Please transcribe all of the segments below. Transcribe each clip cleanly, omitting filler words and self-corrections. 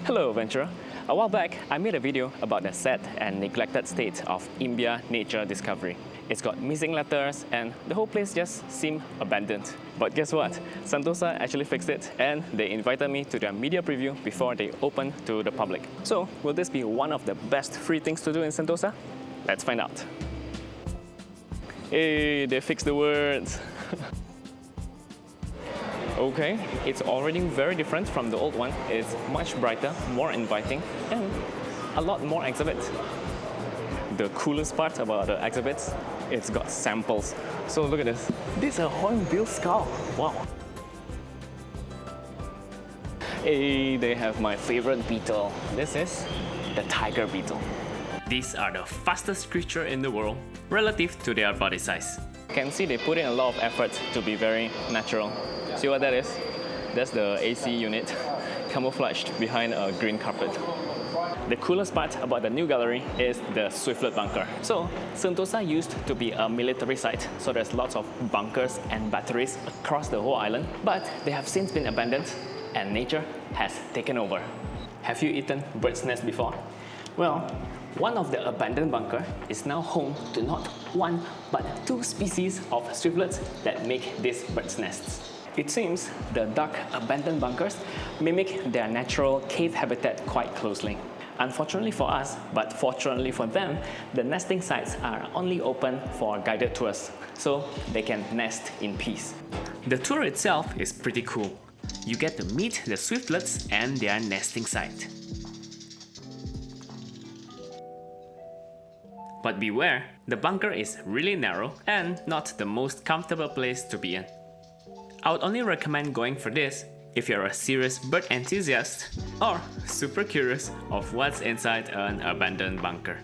Hello adventurer! A while back, I made a video about the sad and neglected state of Imbia nature discovery. It's got missing letters and the whole place just seemed abandoned. But guess what? Sentosa actually fixed it and they invited me to their media preview before they open to the public. So, will this be one of the best free things to do in Sentosa? Let's find out. Hey, they fixed the words! Okay, it's already very different from the old one. It's much brighter, more inviting, and a lot more exhibits. The coolest part about the exhibits, it's got samples. So look at this. This is a hornbill skull. Wow. Hey, they have my favorite beetle. This is the tiger beetle. These are the fastest creature in the world relative to their body size. You can see they put in a lot of effort to be very natural. See what that is? That's the AC unit, camouflaged behind a green carpet. The coolest part about the new gallery is the Swiftlet bunker. So, Sentosa used to be a military site, so there's lots of bunkers and batteries across the whole island, but they have since been abandoned and nature has taken over. Have you eaten bird's nest before? Well, one of the abandoned bunker is now home to not one but two species of swiftlets that make these bird's nests. It seems the dark abandoned bunkers mimic their natural cave habitat quite closely. Unfortunately for us, but fortunately for them, the nesting sites are only open for guided tours, so they can nest in peace. The tour itself is pretty cool. You get to meet the swiftlets and their nesting site. But beware, the bunker is really narrow and not the most comfortable place to be in. I would only recommend going for this if you're a serious bird enthusiast or super curious of what's inside an abandoned bunker.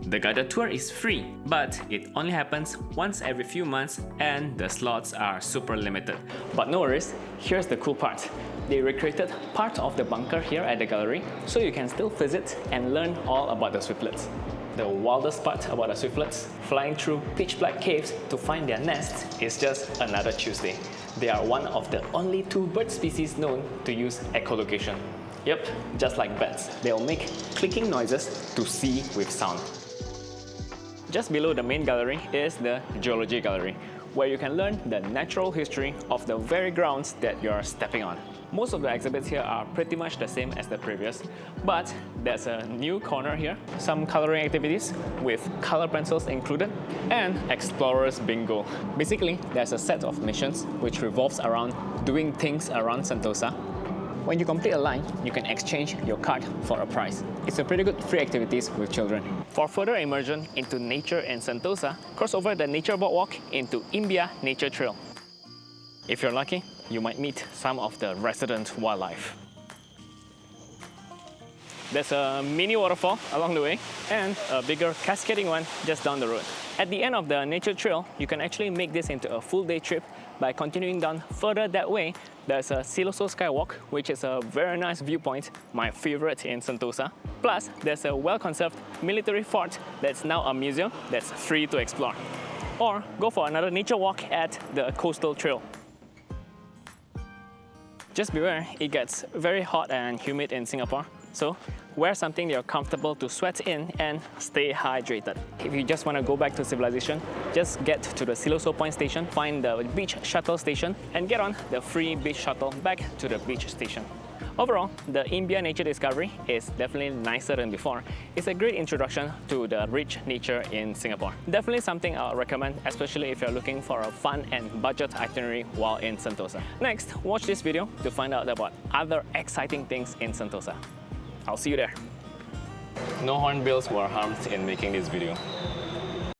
The guided tour is free, but it only happens once every few months and the slots are super limited. But no worries, here's the cool part. They recreated part of the bunker here at the gallery, so you can still visit and learn all about the swiftlets. The wildest part about the swiftlets, flying through pitch black caves to find their nests, is just another Tuesday. They are one of the only two bird species known to use echolocation. Yep, just like bats, they'll make clicking noises to see with sound. Just below the main gallery is the Geology Gallery, where you can learn the natural history of the very grounds that you're stepping on. Most of the exhibits here are pretty much the same as the previous, but there's a new corner here, some coloring activities with color pencils included, and Explorers Bingo. Basically, there's a set of missions which revolves around doing things around Sentosa. When you complete a line, you can exchange your card for a prize. It's a pretty good free activities with children. For further immersion into nature in Sentosa, cross over the nature boardwalk into Imbia Nature Trail. If you're lucky, you might meet some of the resident wildlife. There's a mini waterfall along the way and a bigger cascading one just down the road. At the end of the nature trail, you can actually make this into a full day trip by continuing down further that way. There's a Siloso Skywalk, which is a very nice viewpoint, my favorite in Sentosa. Plus, there's a well-conserved military fort that's now a museum that's free to explore. Or go for another nature walk at the coastal trail. Just beware, it gets very hot and humid in Singapore, so wear something you're comfortable to sweat in and stay hydrated. If you just want to go back to civilization, just get to the Siloso Point station, find the beach shuttle station, and get on the free beach shuttle back to the beach station. Overall, the Imbia Nature Discovery is definitely nicer than before. It's a great introduction to the rich nature in Singapore. Definitely something I'll recommend, especially if you're looking for a fun and budget itinerary while in Sentosa. Next, watch this video to find out about other exciting things in Sentosa. I'll see you there. No hornbills were harmed in making this video.